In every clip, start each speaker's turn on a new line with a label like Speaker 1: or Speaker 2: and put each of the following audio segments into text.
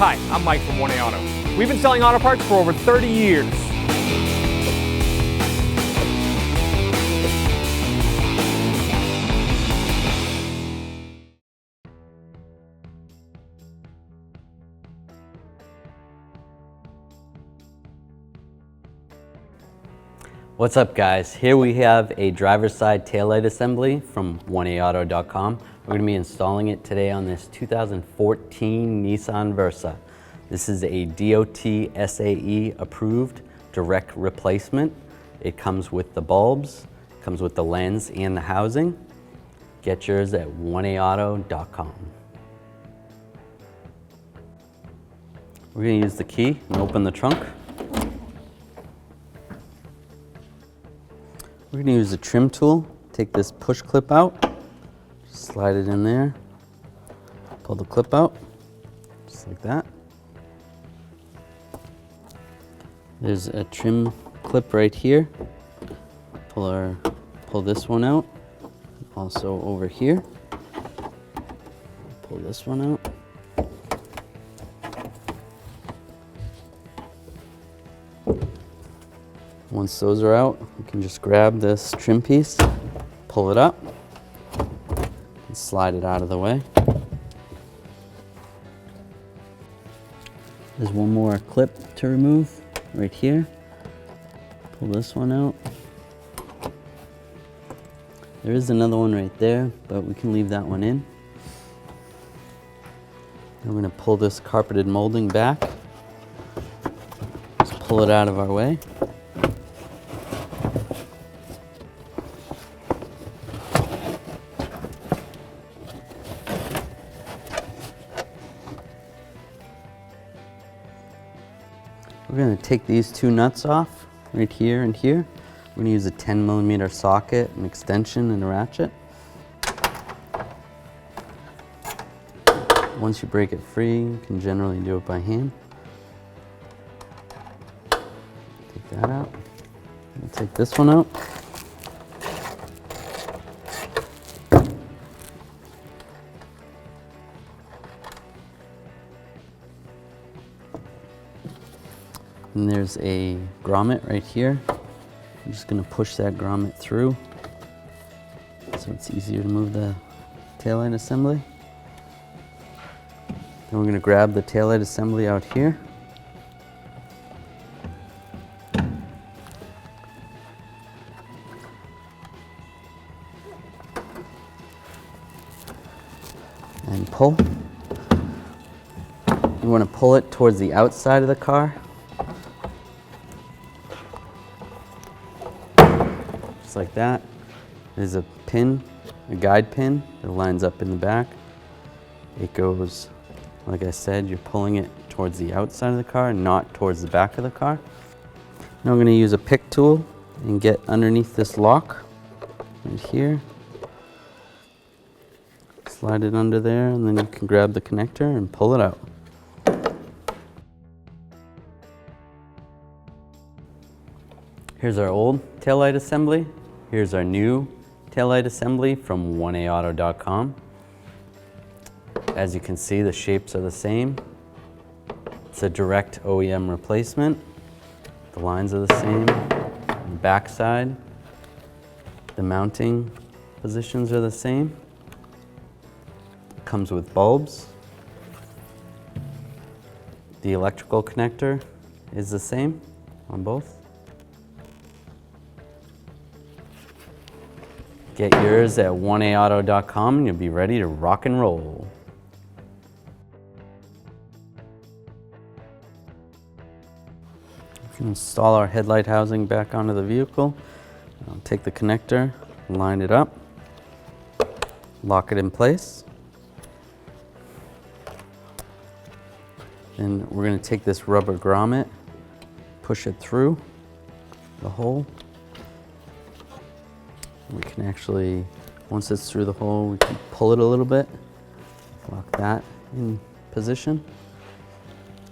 Speaker 1: Hi, I'm Mike from 1A Auto. We've been selling auto parts for over 30 years.
Speaker 2: What's up, guys? Here we have a driver's side taillight assembly from 1aauto.com. We're going to be installing it today on this 2014 Nissan Versa. This is a DOT SAE approved direct replacement. It comes with the bulbs, comes with the lens and the housing. Get yours at 1aauto.com. We're going to use the key and open the trunk. We're going to use the trim tool. Take this push clip out, slide it in there, pull the clip out, just like that. There's a trim clip right here. Pull this one out. Also over here, pull this one out. Once those are out, you can just grab this trim piece, pull it up, and slide it out of the way. There's one more clip to remove right here. Pull this one out. There is another one right there, but we can leave that one in. We're going to pull this carpeted molding back. Just pull it out of our way. We're going to take these two nuts off, right here and here. We're going to use a 10mm socket, an extension, and a ratchet. Once you break it free, you can generally do it by hand. Take that out. We'll take this one out. And there's a grommet right here. I'm just going to push that grommet through so it's easier to move the taillight assembly. Then we're going to grab the taillight assembly out here. And pull. You want to pull it towards the outside of the car. Just like that. There's a pin, a guide pin that lines up in the back. It goes, like I said, you're pulling it towards the outside of the car, not towards the back of the car. Now I'm going to use a pick tool and get underneath this lock right here. Slide it under there, and then you can grab the connector and pull it out. Here's our old taillight assembly. Here's our new taillight assembly from 1aauto.com. As you can see, the shapes are the same. It's a direct OEM replacement. The lines are the same. On the back side, the mounting positions are the same. It comes with bulbs. The electrical connector is the same on both. Get yours at 1aauto.com and you'll be ready to rock and roll. We can install our headlight housing back onto the vehicle. I'll take the connector, line it up, lock it in place. Then we're going to take this rubber grommet, push it through the hole. We can actually, once it's through the hole, we can pull it a little bit, lock that in position.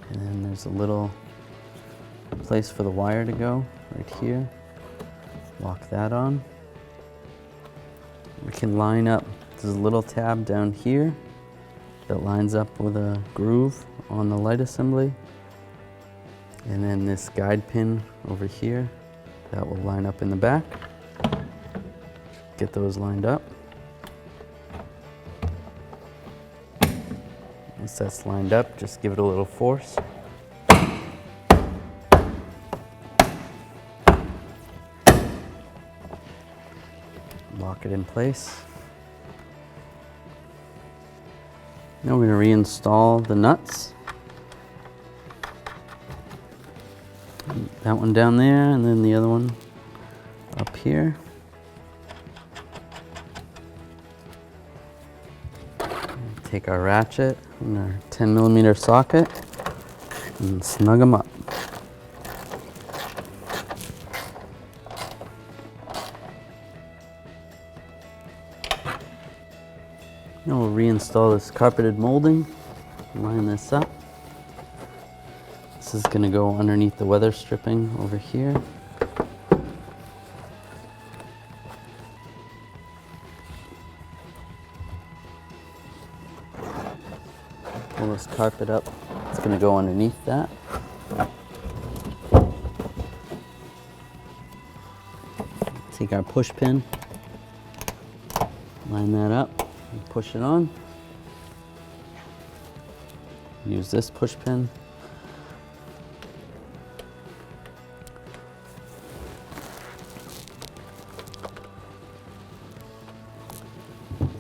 Speaker 2: And then there's a little place for the wire to go right here. Lock that on. We can line up, there's a little tab down here. that lines up with a groove on the light assembly. And then this guide pin over here that will line up in the back. Get those lined up. Once that's lined up, just give it a little force. Lock it in place. Now we're going to reinstall the nuts. That one down there, and then the other one up here. Take our ratchet and our 10mm socket and snug them up. Now we'll reinstall this carpeted molding, line this up. This is going to go underneath the weather stripping over here. Pull this carpet up. It's going to go underneath that. Take our push pin, line that up, and push it on. Use this push pin.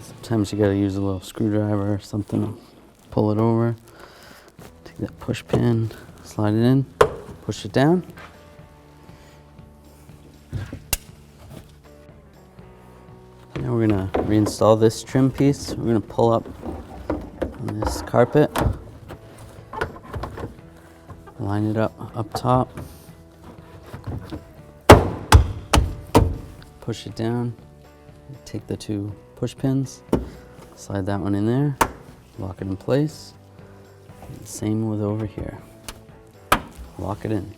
Speaker 2: Sometimes you gotta use a little screwdriver or something to pull it over. Take that push pin, slide it in, push it down. Now we're gonna reinstall this trim piece. We're gonna pull up on this carpet, line it up top, push it down, take the two push pins, slide that one in there, lock it in place. And same with over here. Lock it in.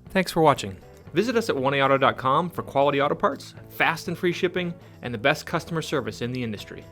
Speaker 1: Thanks for watching. Visit us at oneauto.com for quality auto parts, fast and free shipping, and the best customer service in the industry.